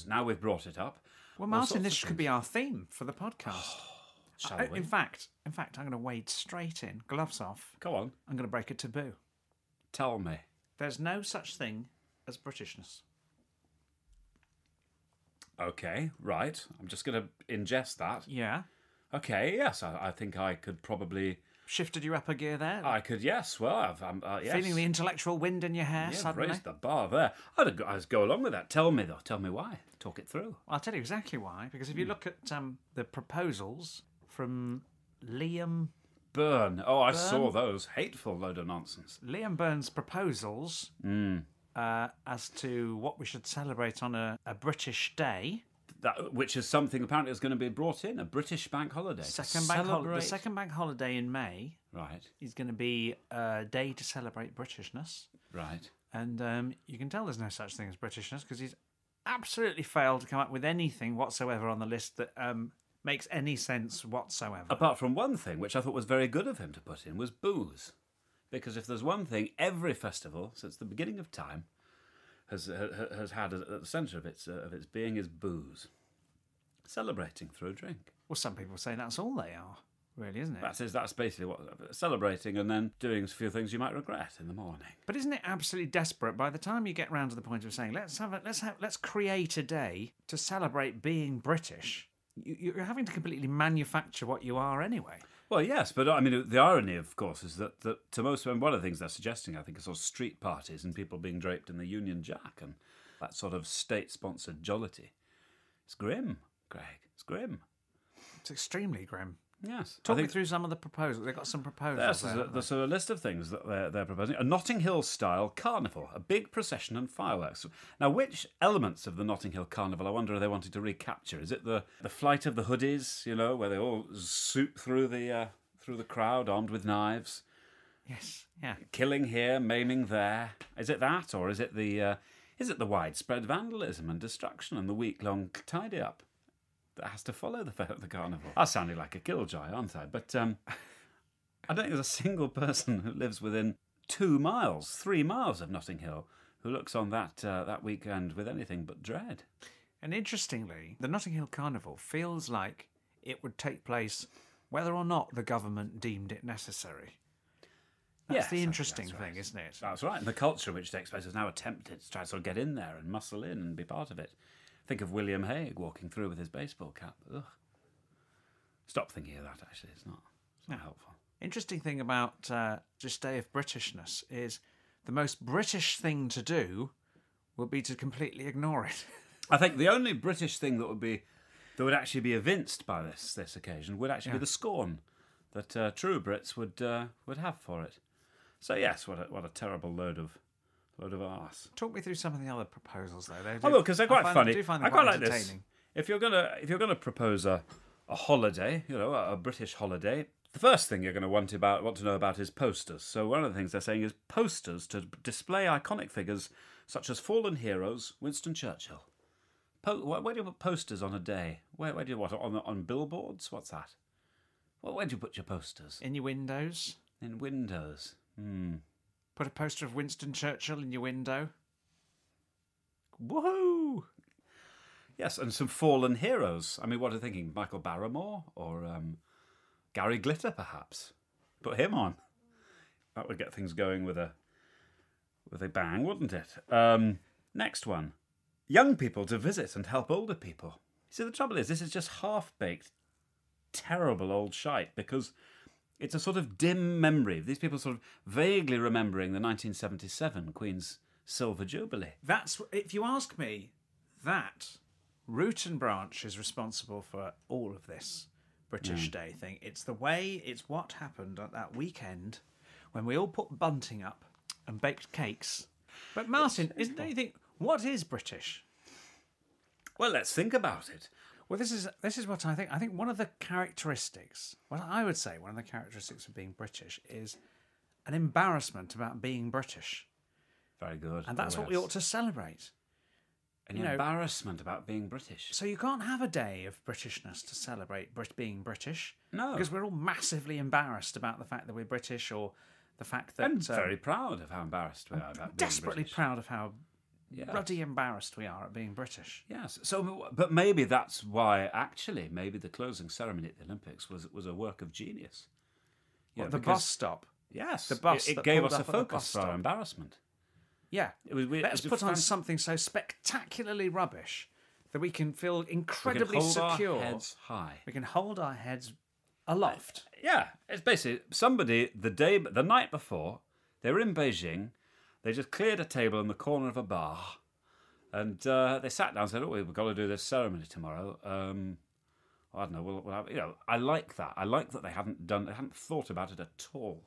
now we've brought it up. Well, Martin, this could be our theme for the podcast. Shall we? In fact, I'm going to wade straight in, gloves off. Go on. I'm going to break a taboo. Tell me. There's no such thing as Britishness. Okay, right. I'm just going to ingest that. Yeah. Okay, yes, I think I could probably... Shifted you up a gear there? I could, yes. Well, I'm yes. Feeling the intellectual wind in your hair suddenly? Raised the bar there. I'd go along with that. Tell me, though. Tell me why. Talk it through. I'll tell you exactly why. Because if you look at the proposals from Liam... Byrne. Oh, I saw those. Hateful load of nonsense. Liam Byrne's proposals as to what we should celebrate on a British day... Which is something apparently is going to be brought in, a British bank holiday. The second bank holiday in May is going to be a day to celebrate Britishness. Right. And you can tell there's no such thing as Britishness because he's absolutely failed to come up with anything whatsoever on the list that makes any sense whatsoever. Apart from one thing, which I thought was very good of him to put in, was booze. Because if there's one thing every festival since the beginning of time has had at the centre of its being is booze. Celebrating through a drink. Well, some people say that's all they are, really, isn't it? That's basically what celebrating and then doing a few things you might regret in the morning. But isn't it absolutely desperate by the time you get round to the point of saying let's create a day to celebrate being British? You're having to completely manufacture what you are anyway. Well, yes, but I mean, the irony, of course, is that to most men, one of the things they're suggesting, I think, is sort of street parties and people being draped in the Union Jack and that sort of state-sponsored jollity. It's grim, Greg. It's grim. It's extremely grim. Yes. Talk me through some of the proposals. They've got some proposals There's a list of things that they're proposing. A Notting Hill-style carnival, a big procession and fireworks. Now, which elements of the Notting Hill Carnival, I wonder, are they wanting to recapture? Is it the flight of the hoodies, where they all zoop through the crowd armed with knives? Yes, yeah. Killing here, maiming there. Is it that, or is it the widespread vandalism and destruction and the week-long tidy-up that has to follow the carnival? I'm sounding like a killjoy, aren't I? But I don't think there's a single person who lives within 2 miles, 3 miles of Notting Hill who looks on that weekend with anything but dread. And interestingly, the Notting Hill Carnival feels like it would take place whether or not the government deemed it necessary. That's the interesting thing, isn't it? That's right. And the culture which takes place is now attempted to try to sort of get in there and muscle in and be part of it. Think of William Hague walking through with his baseball cap. Ugh. Stop thinking of that, actually. It's not helpful. Interesting thing about this day of Britishness is the most British thing to do will be to completely ignore it. I think the only British thing that would actually be evinced by this occasion would actually be the scorn that true Brits would have for it. So yes, what a terrible load of arse. Talk me through some of the other proposals, though. I will, because they're quite funny. I quite like this. If you're gonna propose a holiday, a British holiday, the first thing you're going to want to know about is posters. So one of the things they're saying is posters to display iconic figures such as fallen heroes, Winston Churchill. Where do you put posters on a day? Where do you on billboards? What's that? Where do you put your posters? In your windows. In windows. Put a poster of Winston Churchill in your window. Woohoo! Yes, and some fallen heroes. I mean, what are you thinking? Michael Barrymore or Gary Glitter, perhaps? Put him on. That would get things going with a bang, wouldn't it? Next one. Young people to visit and help older people. See, the trouble is, this is just half-baked, terrible old shite, because it's a sort of dim memory of these people sort of vaguely remembering the 1977 Queen's Silver Jubilee. That's, if you ask me, that root and branch is responsible for all of this British Day thing. It's what happened at that weekend when we all put bunting up and baked cakes. But Martin, don't you think, what is British? Well, let's think about it. Well, this is what I think. I think one of the characteristics, I would say one of the characteristics of being British is an embarrassment about being British. Very good. And that's what we ought to celebrate. An embarrassment about being British. So you can't have a day of Britishness to celebrate being British. No. Because we're all massively embarrassed about the fact that we're British, or the fact that... And very proud of how embarrassed we are about being desperately British. proud of how bloody embarrassed we are at being British. Yes. So, but maybe that's why, actually, maybe the closing ceremony at the Olympics was a work of genius. What, the bus stop? Yes. The bus It that gave pulled us a up at the focus bus for our stop. embarrassment. Yeah. Let's put on something so spectacularly rubbish that we can feel incredibly secure. Our heads high. We can hold our heads aloft. Yeah. It's basically somebody, the night before, they were in Beijing, they just cleared a table in the corner of a bar, and they sat down and said, we've got to do this ceremony tomorrow. I don't know. We'll have, I like that. I like that they hadn't thought about it at all.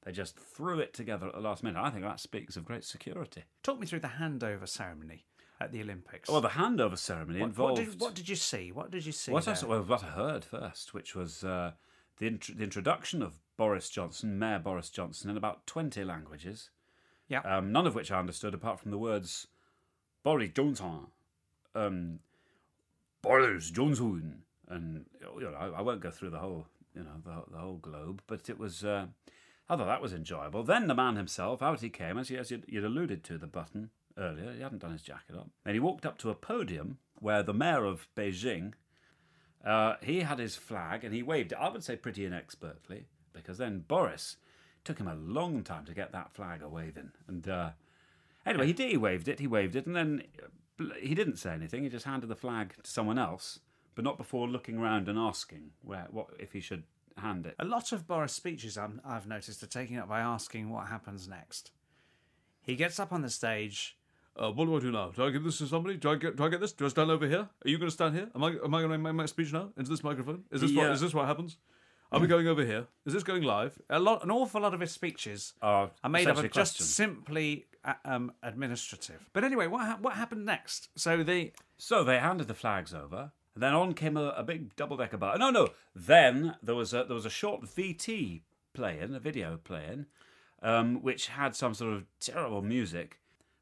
They just threw it together at the last minute. I think that speaks of great security. Talk me through the handover ceremony at the Olympics. Well, the handover ceremony involved... What did you see? What I heard first, which was the introduction of Mayor Boris Johnson, in about 20 languages. Yeah. None of which I understood, apart from the words Boris Johnson, Boris Johnson, and I won't go through the whole, the whole globe, but it was. I thought that was enjoyable. Then the man himself, out he came, as you'd alluded to the button earlier. He hadn't done his jacket up, and he walked up to a podium where the mayor of Beijing, he had his flag and he waved it. I would say pretty inexpertly, because then Boris. Took him a long time to get that flag a waving, and anyway, he waved it, and then he didn't say anything. He just handed the flag to someone else, but not before looking around and asking what if he should hand it. A lot of Boris' speeches, I've noticed, are taken up by asking what happens next. He gets up on the stage. What do I do now? Do I give this to somebody? Do I get this? Do I stand over here? Are you going to stand here? Am I going to make my speech now into this microphone? Is this what happens? Are we going over here? Is this going live? An awful lot of his speeches are made up of just simply administrative. But anyway, what happened next? So they handed the flags over, and then on came a big double-decker bus. No. Then there was a short VT playing, a video playing, which had some sort of terrible music.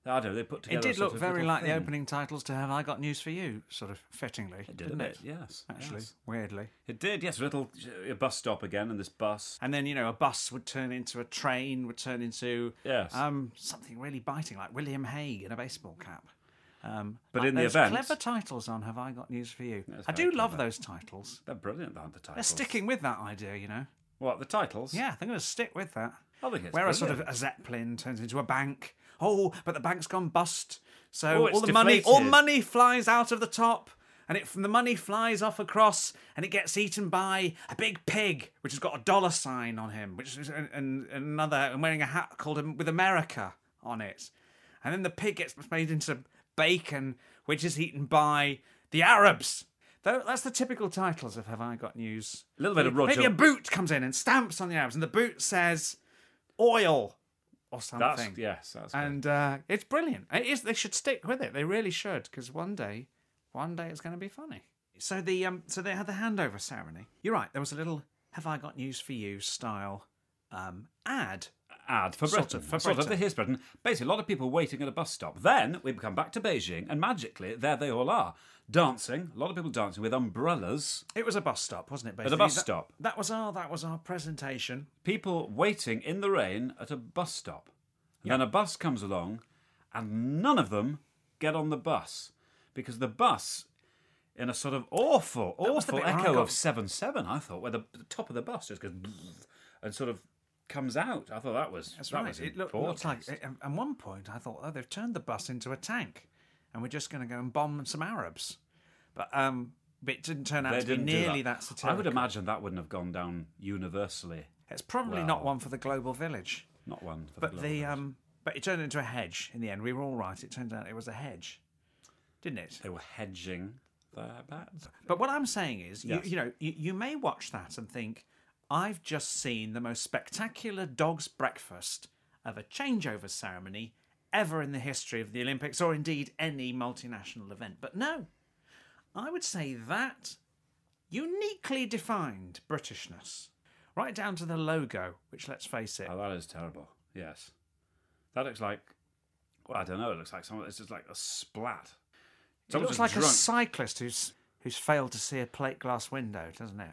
I don't know, they put together. It did look very like the opening titles to Have I Got News for You, sort of fittingly. It did a bit, yes. Actually, weirdly. It did, yes. A bus stop again, and this bus. And then, a bus would turn into a train, would turn into something really biting, like William Hague in a baseball cap. But in the event... clever titles on Have I Got News for You. I do love those titles. They're brilliant, the titles. They're sticking with that idea, What, the titles? Yeah, they're going to stick with that. I think it's Where brilliant. a Zeppelin turns into a bank. Oh, but the bank's gone bust. So it's all money flies out of the top, and the money flies off across, and it gets eaten by a big pig, which has got a dollar sign on him, and wearing a hat called with America on it. And then the pig gets made into bacon, which is eaten by the Arabs. That's the typical titles of Have I Got News. A little bit of Roger. Maybe a boot comes in and stamps on the Arabs, and the boot says oil or something. That's good. And it's brilliant. It is. They should stick with it. They really should, because one day it's going to be funny. So they had the handover ceremony. You're right. There was a little Have I Got News for You style ad. Ad for Britain. Here's Britain. Basically, a lot of people waiting at a bus stop. Then we come back to Beijing, and magically, there they all are. Dancing. A lot of people dancing with umbrellas. It was a bus stop, wasn't it, basically? At a bus stop. That was our presentation. People waiting in the rain at a bus stop. And then a bus comes along, and none of them get on the bus. Because the bus, in a sort of awful echo of 7-7, I thought, where the top of the bus just goes and sort of comes out. I thought that was important. It looked like, at one point, I thought, they've turned the bus into a tank, and we're just going to go and bomb some Arabs. But it didn't turn out to be nearly that satirical. I would imagine that wouldn't have gone down universally. It's probably not one for the global village. Not one for the global village. But it turned into a hedge in the end. We were all right. It turned out it was a hedge, didn't it? They were hedging their bets. But what I'm saying is, yes. you may watch that and think, I've just seen the most spectacular dog's breakfast of a changeover ceremony ever in the history of the Olympics, or indeed any multinational event. But no, I would say that uniquely defined Britishness, right down to the logo, which, let's face it... Oh, that is terrible, yes. That looks like... Well, I don't know, it looks like it's just like a splat. It looks like a cyclist who's failed to see a plate glass window, doesn't it?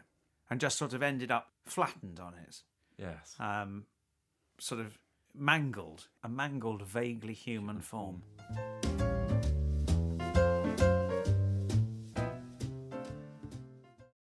And just sort of ended up flattened on it. Yes. Sort of mangled, a mangled, vaguely human form.